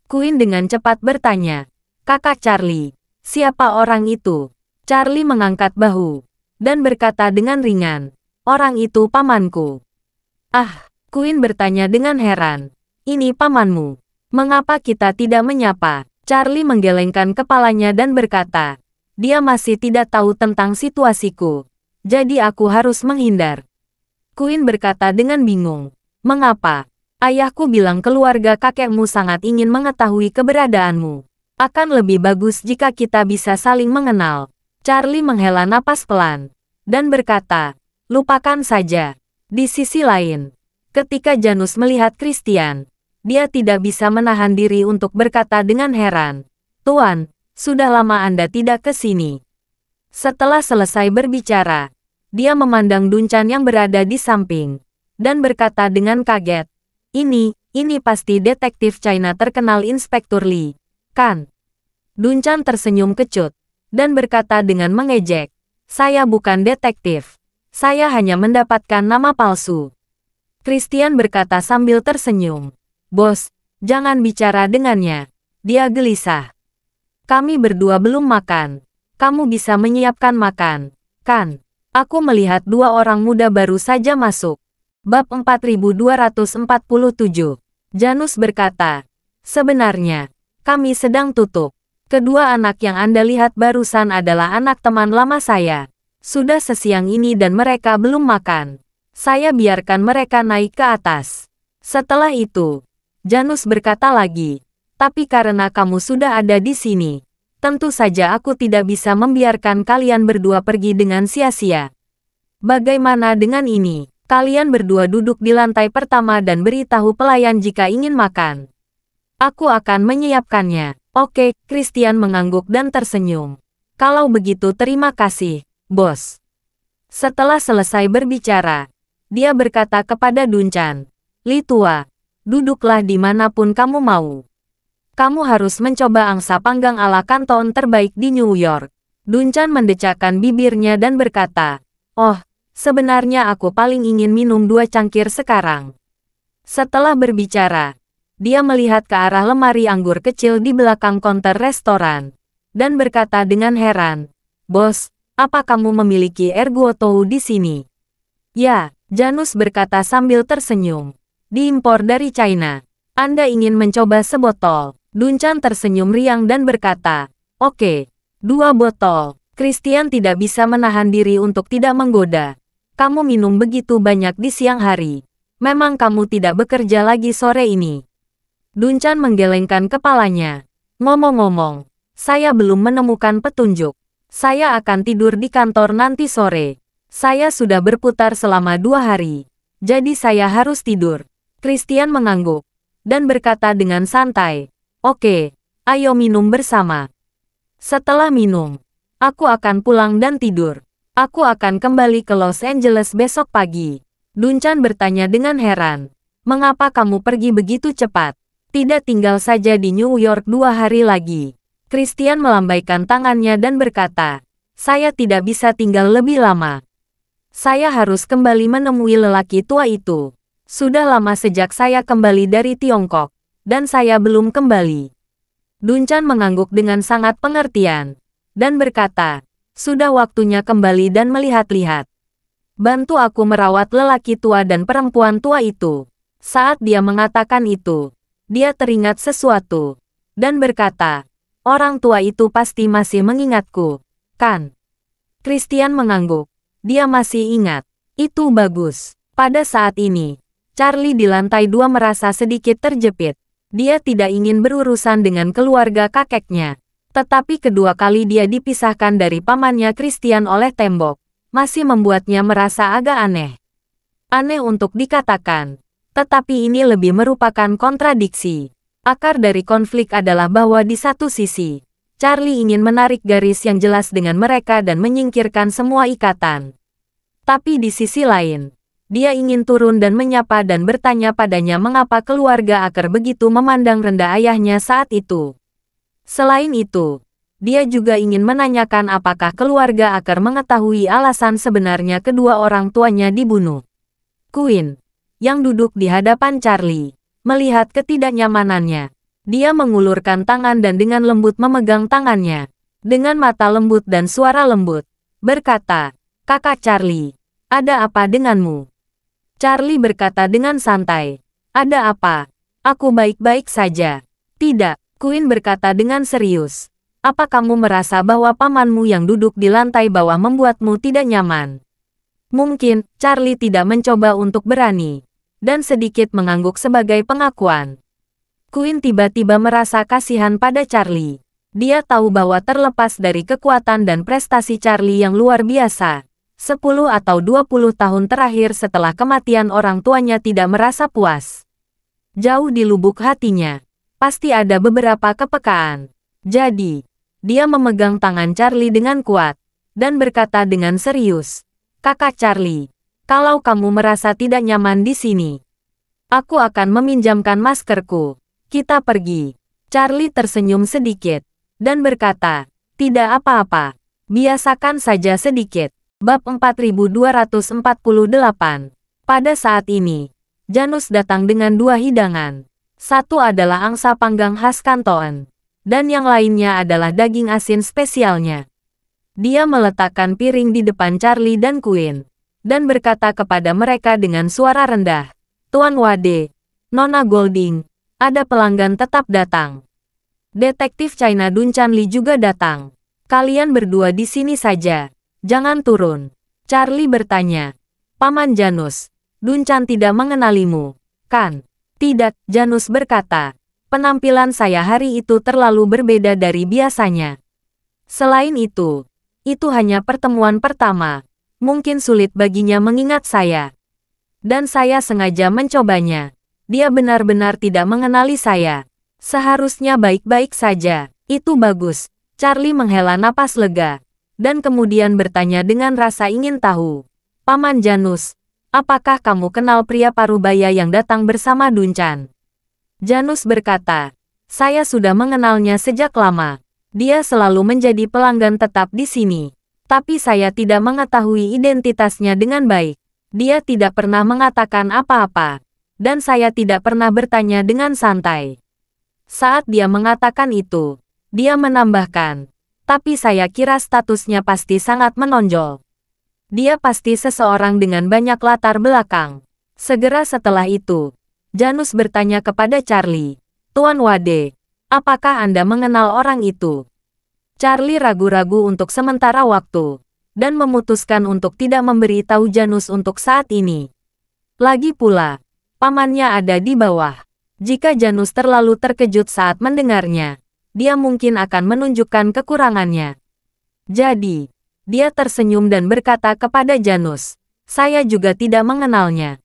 [SPEAKER 1] Queen dengan cepat bertanya, "Kakak Charlie, siapa orang itu?" Charlie mengangkat bahu, dan berkata dengan ringan, "Orang itu pamanku." "Ah," Queen bertanya dengan heran, "ini pamanmu. Mengapa kita tidak menyapa?" Charlie menggelengkan kepalanya dan berkata, "Dia masih tidak tahu tentang situasiku. Jadi aku harus menghindar." Queen berkata dengan bingung, "Mengapa? Ayahku bilang keluarga kakekmu sangat ingin mengetahui keberadaanmu. Akan lebih bagus jika kita bisa saling mengenal." Charlie menghela napas pelan, dan berkata, "Lupakan saja." Di sisi lain, ketika Janus melihat Christian, dia tidak bisa menahan diri untuk berkata dengan heran, "Tuan, sudah lama Anda tidak ke sini." Setelah selesai berbicara, dia memandang Dun Chan yang berada di samping, dan berkata dengan kaget, Ini pasti detektif China terkenal Inspektur Lee, kan?" Dun Chan tersenyum kecut, dan berkata dengan mengejek, "Saya bukan detektif. Saya hanya mendapatkan nama palsu." Christian berkata sambil tersenyum, "Bos, jangan bicara dengannya. Dia gelisah. Kami berdua belum makan. Kamu bisa menyiapkan makan, kan?" Aku melihat 2 orang muda baru saja masuk. Bab 4247. Janus berkata, "Sebenarnya, kami sedang tutup. Kedua anak yang Anda lihat barusan adalah anak teman lama saya. Sudah sesiang ini dan mereka belum makan. Saya biarkan mereka naik ke atas." Setelah itu, Janus berkata lagi, "Tapi karena kamu sudah ada di sini, tentu saja aku tidak bisa membiarkan kalian berdua pergi dengan sia-sia. Bagaimana dengan ini? Kalian berdua duduk di lantai pertama dan beritahu pelayan jika ingin makan. Aku akan menyiapkannya." "Oke," Christian mengangguk dan tersenyum. "Kalau begitu terima kasih, bos." Setelah selesai berbicara, dia berkata kepada Dun Chan, "Li tua, duduklah dimanapun kamu mau. Kamu harus mencoba angsa panggang ala Kanton terbaik di New York." Dun Chan mendecakkan bibirnya dan berkata, "Oh, sebenarnya aku paling ingin minum 2 cangkir sekarang." Setelah berbicara, dia melihat ke arah lemari anggur kecil di belakang konter restoran, dan berkata dengan heran, Bos, apa kamu memiliki ergotou di sini? Ya, Janus berkata sambil tersenyum. Diimpor dari China. Anda ingin mencoba sebotol? Dunchan tersenyum riang dan berkata, oke, 2 botol. Christian tidak bisa menahan diri untuk tidak menggoda. Kamu minum begitu banyak di siang hari. Memang kamu tidak bekerja lagi sore ini. Dunchan menggelengkan kepalanya. Ngomong-ngomong, saya belum menemukan petunjuk. Saya akan tidur di kantor nanti sore. Saya sudah berputar selama 2 hari. Jadi saya harus tidur. Christian mengangguk dan berkata dengan santai, oke, ayo minum bersama. Setelah minum, aku akan pulang dan tidur. Aku akan kembali ke Los Angeles besok pagi. Dunchan bertanya dengan heran. Mengapa kamu pergi begitu cepat? Tidak tinggal saja di New York 2 hari lagi. Christian melambaikan tangannya dan berkata, saya tidak bisa tinggal lebih lama. Saya harus kembali menemui lelaki tua itu. Sudah lama sejak saya kembali dari Tiongkok, dan saya belum kembali. Dunchan mengangguk dengan sangat pengertian, dan berkata, sudah waktunya kembali dan melihat-lihat. Bantu aku merawat lelaki tua dan perempuan tua itu. Saat dia mengatakan itu, dia teringat sesuatu, dan berkata, orang tua itu pasti masih mengingatku, kan? Christian mengangguk. Dia masih ingat. Itu bagus. Pada saat ini, Charlie di lantai 2 merasa sedikit terjepit. Dia tidak ingin berurusan dengan keluarga kakeknya. Tetapi kedua kali dia dipisahkan dari pamannya Christian oleh tembok, masih membuatnya merasa agak aneh. Aneh untuk dikatakan, tetapi ini lebih merupakan kontradiksi. Akar dari konflik adalah bahwa di satu sisi, Charlie ingin menarik garis yang jelas dengan mereka dan menyingkirkan semua ikatan. Tapi di sisi lain, dia ingin turun dan menyapa dan bertanya padanya mengapa keluarga Aker begitu memandang rendah ayahnya saat itu. Selain itu, dia juga ingin menanyakan apakah keluarga Aker mengetahui alasan sebenarnya kedua orang tuanya dibunuh. Quinn, yang duduk di hadapan Charlie, melihat ketidaknyamanannya. Dia mengulurkan tangan dan dengan lembut memegang tangannya. Dengan mata lembut dan suara lembut, berkata, Kakak Charlie, ada apa denganmu? Charlie berkata dengan santai, ada apa? Aku baik-baik saja. Tidak. Quinn berkata dengan serius, apa kamu merasa bahwa pamanmu yang duduk di lantai bawah membuatmu tidak nyaman? Mungkin, Charlie tidak mencoba untuk berani, dan sedikit mengangguk sebagai pengakuan. Quinn tiba-tiba merasa kasihan pada Charlie. Dia tahu bahwa terlepas dari kekuatan dan prestasi Charlie yang luar biasa, 10 atau 20 tahun terakhir setelah kematian orang tuanya tidak merasa puas. Jauh di lubuk hatinya, pasti ada beberapa kepekaan. Jadi, dia memegang tangan Charlie dengan kuat, dan berkata dengan serius, Kakak Charlie, kalau kamu merasa tidak nyaman di sini, aku akan meminjamkan maskerku. Kita pergi. Charlie tersenyum sedikit, dan berkata, tidak apa-apa, biasakan saja sedikit. Bab 4248. Pada saat ini, Janus datang dengan 2 hidangan. Satu adalah angsa panggang khas Kanton, dan yang lainnya adalah daging asin spesialnya. Dia meletakkan piring di depan Charlie dan Quinn, dan berkata kepada mereka dengan suara rendah, Tuan Wade, Nona Golding, ada pelanggan tetap datang. Detektif China Dunchan Li juga datang. Kalian berdua di sini saja, jangan turun. Charlie bertanya, Paman Janus, Dunchan tidak mengenalimu, kan? Tidak, Janus berkata. Penampilan saya hari itu terlalu berbeda dari biasanya. Selain itu hanya pertemuan pertama. Mungkin sulit baginya mengingat saya. Dan saya sengaja mencobanya. Dia benar-benar tidak mengenali saya. Seharusnya baik-baik saja. Itu bagus. Charlie menghela napas lega. Dan kemudian bertanya dengan rasa ingin tahu. Paman Janus, apakah kamu kenal pria parubaya yang datang bersama Dunchan? Janus berkata, saya sudah mengenalnya sejak lama. Dia selalu menjadi pelanggan tetap di sini. Tapi saya tidak mengetahui identitasnya dengan baik. Dia tidak pernah mengatakan apa-apa. Dan saya tidak pernah bertanya dengan santai. Saat dia mengatakan itu, dia menambahkan, Tapi saya kira statusnya pasti sangat menonjol. Dia pasti seseorang dengan banyak latar belakang. Segera setelah itu, Janus bertanya kepada Charlie, "Tuan Wade, apakah Anda mengenal orang itu?" Charlie ragu-ragu untuk sementara waktu, dan memutuskan untuk tidak memberi tahu Janus untuk saat ini. Lagi pula, pamannya ada di bawah. Jika Janus terlalu terkejut saat mendengarnya, dia mungkin akan menunjukkan kekurangannya. Jadi, dia tersenyum dan berkata kepada Janus, "Saya juga tidak mengenalnya."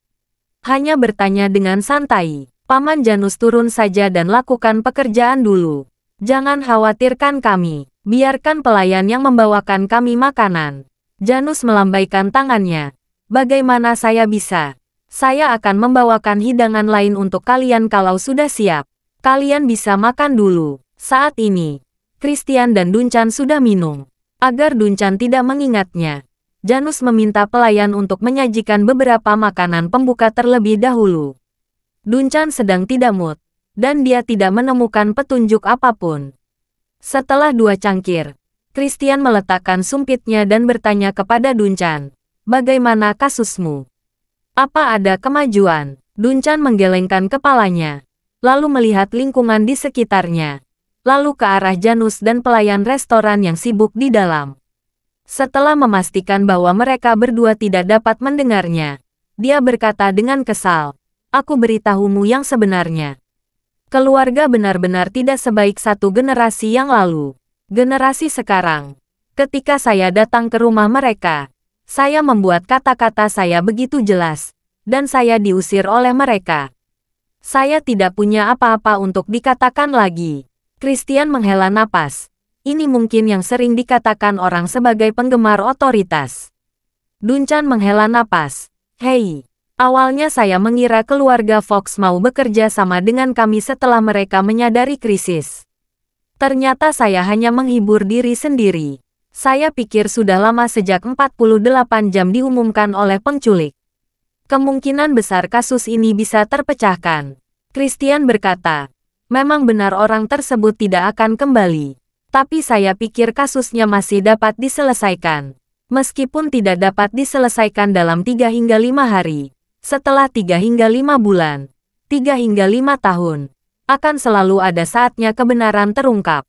[SPEAKER 1] Hanya bertanya dengan santai. Paman Janus turun saja dan lakukan pekerjaan dulu. "Jangan khawatirkan kami. Biarkan pelayan yang membawakan kami makanan." Janus melambaikan tangannya. "Bagaimana saya bisa? Saya akan membawakan hidangan lain untuk kalian kalau sudah siap. Kalian bisa makan dulu." Saat ini, Christian dan Duncan sudah minum. Agar Duncan tidak mengingatnya, Janus meminta pelayan untuk menyajikan beberapa makanan pembuka terlebih dahulu. Duncan sedang tidak mood, dan dia tidak menemukan petunjuk apapun. Setelah 2 cangkir, Christian meletakkan sumpitnya dan bertanya kepada Duncan, "Bagaimana kasusmu? Apa ada kemajuan?" Duncan menggelengkan kepalanya, lalu melihat lingkungan di sekitarnya, lalu ke arah Janus dan pelayan restoran yang sibuk di dalam. Setelah memastikan bahwa mereka berdua tidak dapat mendengarnya, dia berkata dengan kesal, "Aku beritahumu yang sebenarnya. Keluarga benar-benar tidak sebaik satu generasi yang lalu. Generasi sekarang, ketika saya datang ke rumah mereka, saya membuat kata-kata saya begitu jelas, dan saya diusir oleh mereka. Saya tidak punya apa-apa untuk dikatakan lagi." Christian menghela napas. Ini mungkin yang sering dikatakan orang sebagai penggemar otoritas. Duncan menghela napas. "Hei, awalnya saya mengira keluarga Fox mau bekerja sama dengan kami setelah mereka menyadari krisis. Ternyata saya hanya menghibur diri sendiri. Saya pikir sudah lama sejak 48 jam diumumkan oleh penculik. Kemungkinan besar kasus ini bisa terpecahkan." Christian berkata, "Memang benar orang tersebut tidak akan kembali. Tapi saya pikir kasusnya masih dapat diselesaikan. Meskipun tidak dapat diselesaikan dalam 3 hingga 5 hari, setelah 3 hingga 5 bulan, 3 hingga 5 tahun, akan selalu ada saatnya kebenaran terungkap."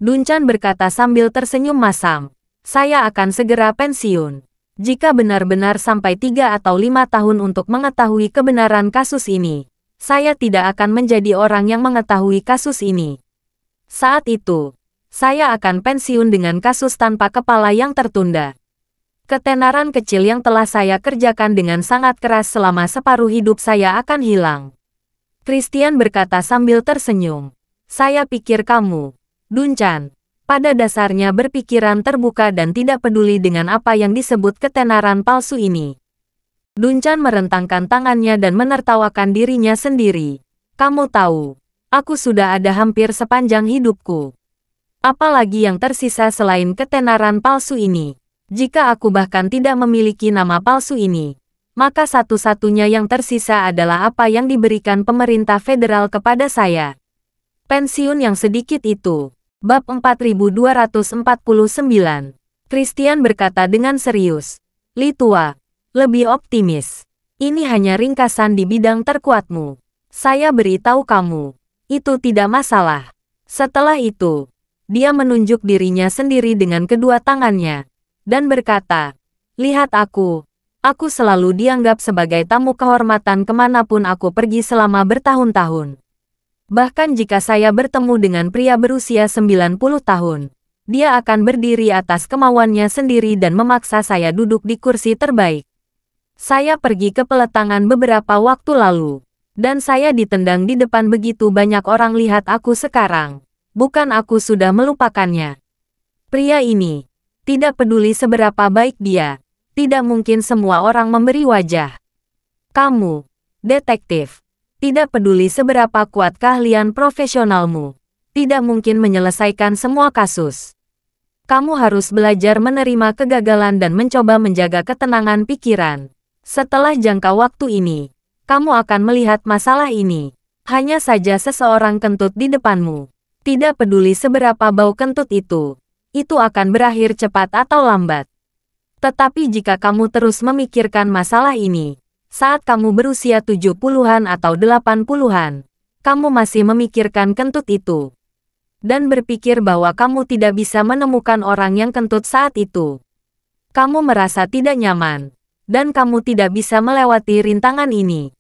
[SPEAKER 1] Duncan berkata sambil tersenyum masam, "Saya akan segera pensiun. Jika benar-benar sampai 3 atau 5 tahun untuk mengetahui kebenaran kasus ini, saya tidak akan menjadi orang yang mengetahui kasus ini. Saat itu, saya akan pensiun dengan kasus tanpa kepala yang tertunda. Ketenaran kecil yang telah saya kerjakan dengan sangat keras selama separuh hidup saya akan hilang." Christian berkata sambil tersenyum, "Saya pikir kamu, Duncan, pada dasarnya berpikiran terbuka dan tidak peduli dengan apa yang disebut ketenaran palsu ini." Duncan merentangkan tangannya dan menertawakan dirinya sendiri. "Kamu tahu, aku sudah ada hampir sepanjang hidupku. Apalagi yang tersisa selain ketenaran palsu ini? Jika aku bahkan tidak memiliki nama palsu ini, maka satu-satunya yang tersisa adalah apa yang diberikan pemerintah federal kepada saya. Pensiun yang sedikit itu." Bab 4249. Christian berkata dengan serius, "Li Tua, lebih optimis. Ini hanya ringkasan di bidang terkuatmu. Saya beritahu kamu, itu tidak masalah." Setelah itu, dia menunjuk dirinya sendiri dengan kedua tangannya, dan berkata, "Lihat aku selalu dianggap sebagai tamu kehormatan kemanapun aku pergi selama bertahun-tahun. Bahkan jika saya bertemu dengan pria berusia 90 tahun, dia akan berdiri atas kemauannya sendiri dan memaksa saya duduk di kursi terbaik. Saya pergi ke peletangan beberapa waktu lalu, dan saya ditendang di depan begitu banyak orang. Lihat aku sekarang. Bukan aku sudah melupakannya. Pria ini, tidak peduli seberapa baik dia, tidak mungkin semua orang memberi wajah. Kamu, detektif, tidak peduli seberapa kuat keahlian profesionalmu, tidak mungkin menyelesaikan semua kasus. Kamu harus belajar menerima kegagalan dan mencoba menjaga ketenangan pikiran. Setelah jangka waktu ini, kamu akan melihat masalah ini. Hanya saja seseorang kentut di depanmu. Tidak peduli seberapa bau kentut itu, itu akan berakhir cepat atau lambat. Tetapi jika kamu terus memikirkan masalah ini, saat kamu berusia 70-an atau 80-an, kamu masih memikirkan kentut itu. Dan berpikir bahwa kamu tidak bisa menemukan orang yang kentut saat itu. Kamu merasa tidak nyaman, dan kamu tidak bisa melewati rintangan ini.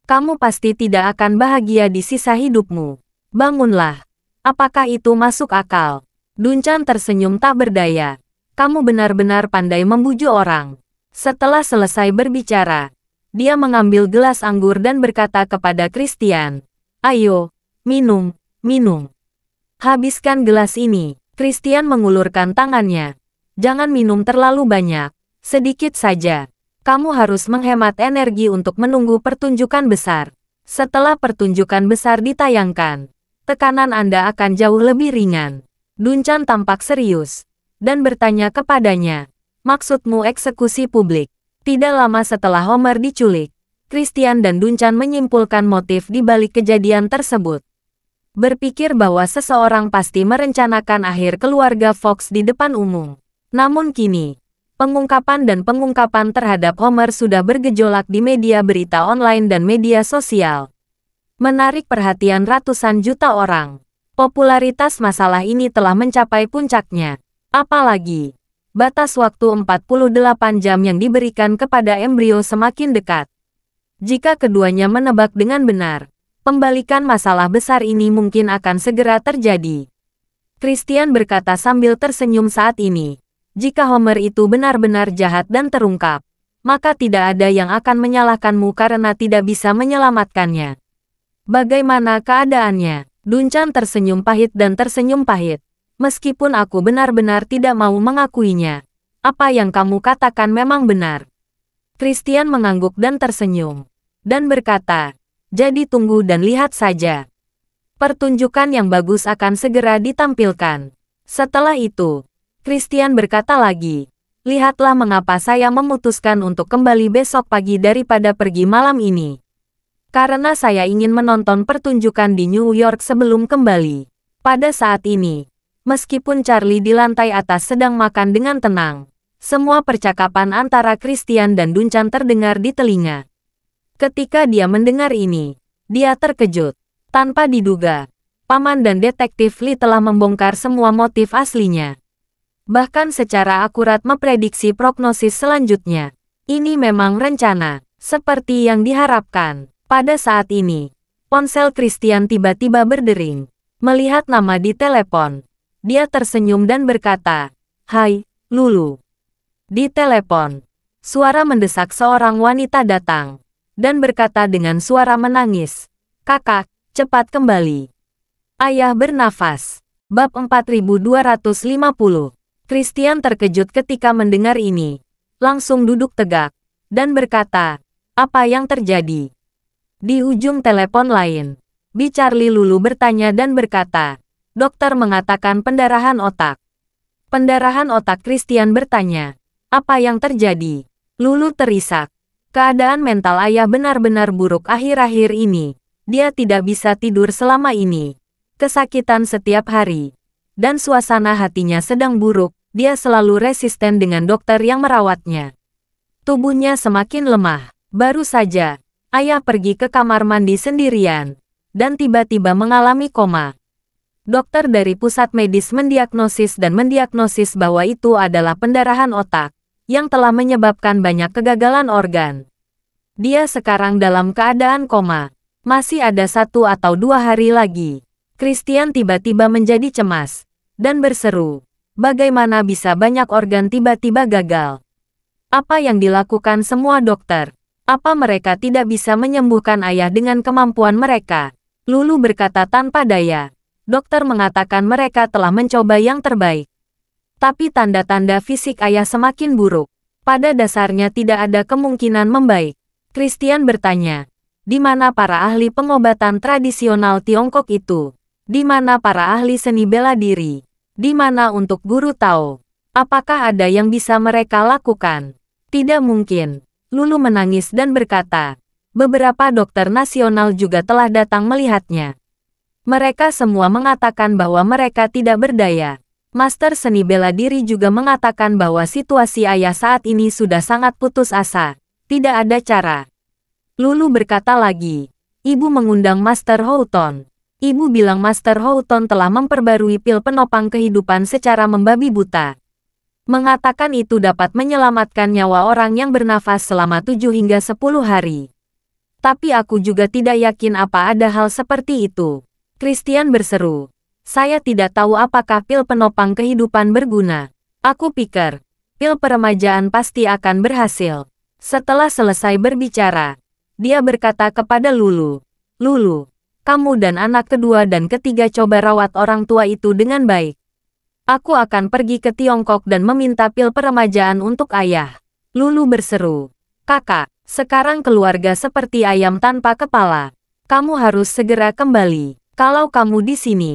[SPEAKER 1] Kamu pasti tidak akan bahagia di sisa hidupmu. Bangunlah. Apakah itu masuk akal? Dunchan tersenyum tak berdaya. Kamu benar-benar pandai membujuk orang. Setelah selesai berbicara, dia mengambil gelas anggur dan berkata kepada Christian, "Ayo, minum, minum. Habiskan gelas ini." Christian mengulurkan tangannya. "Jangan minum terlalu banyak. Sedikit saja. Kamu harus menghemat energi untuk menunggu pertunjukan besar. Setelah pertunjukan besar ditayangkan, tekanan Anda akan jauh lebih ringan." Dunchan tampak serius dan bertanya kepadanya, "Maksudmu eksekusi publik?" Tidak lama setelah Homer diculik, Christian dan Dunchan menyimpulkan motif di balik kejadian tersebut. Berpikir bahwa seseorang pasti merencanakan akhir keluarga Fox di depan umum. Namun kini, pengungkapan terhadap Homer sudah bergejolak di media berita online dan media sosial. Menarik perhatian ratusan juta orang. Popularitas masalah ini telah mencapai puncaknya. Apalagi, batas waktu 48 jam yang diberikan kepada embrio semakin dekat. Jika keduanya menebak dengan benar, pembalikan masalah besar ini mungkin akan segera terjadi. Christian berkata sambil tersenyum saat ini. Jika Homer itu benar-benar jahat dan terungkap, maka tidak ada yang akan menyalahkanmu karena tidak bisa menyelamatkannya. Bagaimana keadaannya? Dunchan tersenyum pahit dan tersenyum pahit. Meskipun aku benar-benar tidak mau mengakuinya, apa yang kamu katakan memang benar. Christian mengangguk dan tersenyum, dan berkata, "Jadi tunggu dan lihat saja. Pertunjukan yang bagus akan segera ditampilkan." Setelah itu, Christian berkata lagi, "Lihatlah mengapa saya memutuskan untuk kembali besok pagi daripada pergi malam ini. Karena saya ingin menonton pertunjukan di New York sebelum kembali." Pada saat ini, meskipun Charlie di lantai atas sedang makan dengan tenang, semua percakapan antara Christian dan Dunchan terdengar di telinga. Ketika dia mendengar ini, dia terkejut. Tanpa diduga, Paman dan Detektif Lee telah membongkar semua motif aslinya. Bahkan secara akurat memprediksi prognosis selanjutnya. Ini memang rencana, seperti yang diharapkan. Pada saat ini, ponsel Christian tiba-tiba berdering. Melihat nama di telepon, dia tersenyum dan berkata, "Hai, Lulu." Di telepon, suara mendesak seorang wanita datang, dan berkata dengan suara menangis, "Kakak, cepat kembali." Ayah bernafas. Bab 4250. Christian terkejut ketika mendengar ini. Langsung duduk tegak, dan berkata, "Apa yang terjadi?" Di ujung telepon lain, Bi Charlie Lulu bertanya dan berkata, "Dokter mengatakan pendarahan otak." "Pendarahan otak?" Christian bertanya. "Apa yang terjadi?" Lulu terisak. Keadaan mental ayah benar-benar buruk akhir-akhir ini. Dia tidak bisa tidur selama ini. Kesakitan setiap hari. Dan suasana hatinya sedang buruk. Dia selalu resisten dengan dokter yang merawatnya. Tubuhnya semakin lemah. Baru saja, ayah pergi ke kamar mandi sendirian. Dan tiba-tiba mengalami koma. Dokter dari pusat medis mendiagnosis bahwa itu adalah pendarahan otak, yang telah menyebabkan banyak kegagalan organ. Dia sekarang dalam keadaan koma. Masih ada 1 atau 2 hari lagi. Christian tiba-tiba menjadi cemas, dan berseru, "Bagaimana bisa banyak organ tiba-tiba gagal? Apa yang dilakukan semua dokter? Apa mereka tidak bisa menyembuhkan ayah dengan kemampuan mereka?" Lulu berkata tanpa daya. Dokter mengatakan mereka telah mencoba yang terbaik. Tapi tanda-tanda fisik ayah semakin buruk. Pada dasarnya tidak ada kemungkinan membaik. Christian bertanya, "Di mana para ahli pengobatan tradisional Tiongkok itu? Di mana para ahli seni bela diri? Di mana untuk guru Tao? Apakah ada yang bisa mereka lakukan?" "Tidak mungkin." Lulu menangis dan berkata, "Beberapa dokter nasional juga telah datang melihatnya. Mereka semua mengatakan bahwa mereka tidak berdaya. Master seni bela diri juga mengatakan bahwa situasi ayah saat ini sudah sangat putus asa. Tidak ada cara. Lulu berkata lagi. Ibu mengundang Master Houghton. Ibu bilang Master Houghton telah memperbarui pil penopang kehidupan secara membabi buta. Mengatakan itu dapat menyelamatkan nyawa orang yang bernafas selama 7 hingga 10 hari. Tapi aku juga tidak yakin apa ada hal seperti itu. Christian berseru. Saya tidak tahu apakah pil penopang kehidupan berguna. Aku pikir, pil peremajaan pasti akan berhasil. Setelah selesai berbicara, dia berkata kepada Lulu. Lulu, kamu dan anak kedua dan ketiga coba rawat orang tua itu dengan baik. Aku akan pergi ke Tiongkok dan meminta pil peremajaan untuk ayah. Lulu berseru. Kakak, sekarang keluarga seperti ayam tanpa kepala. Kamu harus segera kembali. Kalau kamu di sini,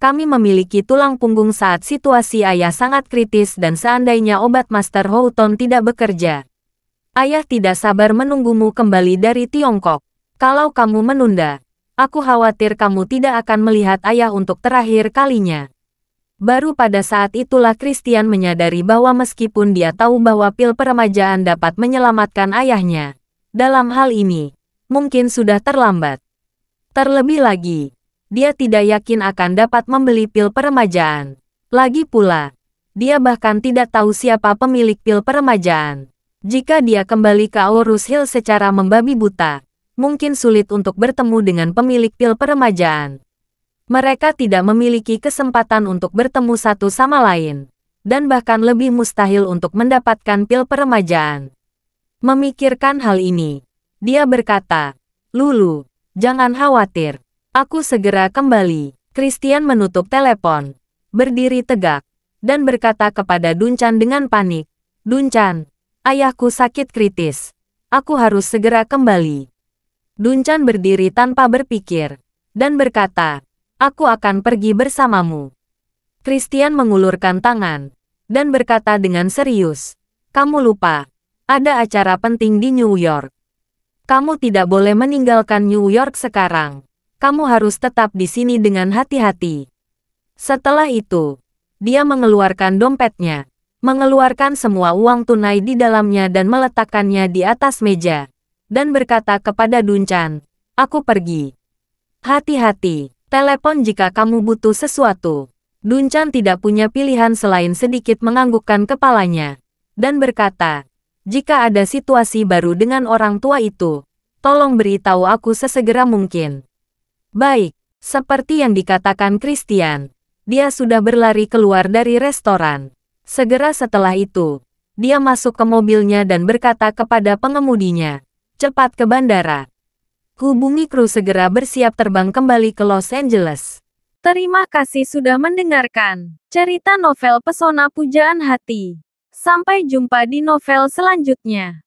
[SPEAKER 1] kami memiliki tulang punggung saat situasi ayah sangat kritis dan seandainya obat Master Houghton tidak bekerja. Ayah tidak sabar menunggumu kembali dari Tiongkok. Kalau kamu menunda, aku khawatir kamu tidak akan melihat ayah untuk terakhir kalinya. Baru pada saat itulah Christian menyadari bahwa meskipun dia tahu bahwa pil peremajaan dapat menyelamatkan ayahnya, dalam hal ini, mungkin sudah terlambat. Terlebih lagi, dia tidak yakin akan dapat membeli pil peremajaan. Lagi pula, dia bahkan tidak tahu siapa pemilik pil peremajaan. Jika dia kembali ke Aurus Hill secara membabi buta, mungkin sulit untuk bertemu dengan pemilik pil peremajaan. Mereka tidak memiliki kesempatan untuk bertemu satu sama lain, dan bahkan lebih mustahil untuk mendapatkan pil peremajaan. Memikirkan hal ini, dia berkata, Lulu, jangan khawatir. Aku segera kembali. Christian menutup telepon, berdiri tegak, dan berkata kepada Dunchan dengan panik. Dunchan, ayahku sakit kritis. Aku harus segera kembali. Dunchan berdiri tanpa berpikir, dan berkata, aku akan pergi bersamamu. Christian mengulurkan tangan, dan berkata dengan serius, kamu lupa, ada acara penting di New York. Kamu tidak boleh meninggalkan New York sekarang. Kamu harus tetap di sini dengan hati-hati. Setelah itu, dia mengeluarkan dompetnya, mengeluarkan semua uang tunai di dalamnya dan meletakkannya di atas meja, dan berkata kepada Dunchan, aku pergi. Hati-hati, telepon jika kamu butuh sesuatu. Dunchan tidak punya pilihan selain sedikit menganggukkan kepalanya, dan berkata, jika ada situasi baru dengan orang tua itu, tolong beritahu aku sesegera mungkin. Baik, seperti yang dikatakan Christian, dia sudah berlari keluar dari restoran. Segera setelah itu, dia masuk ke mobilnya dan berkata kepada pengemudinya, cepat ke bandara. Hubungi kru segera bersiap terbang kembali ke Los Angeles. Terima kasih sudah mendengarkan cerita novel Pesona Pujaan Hati. Sampai jumpa di novel selanjutnya.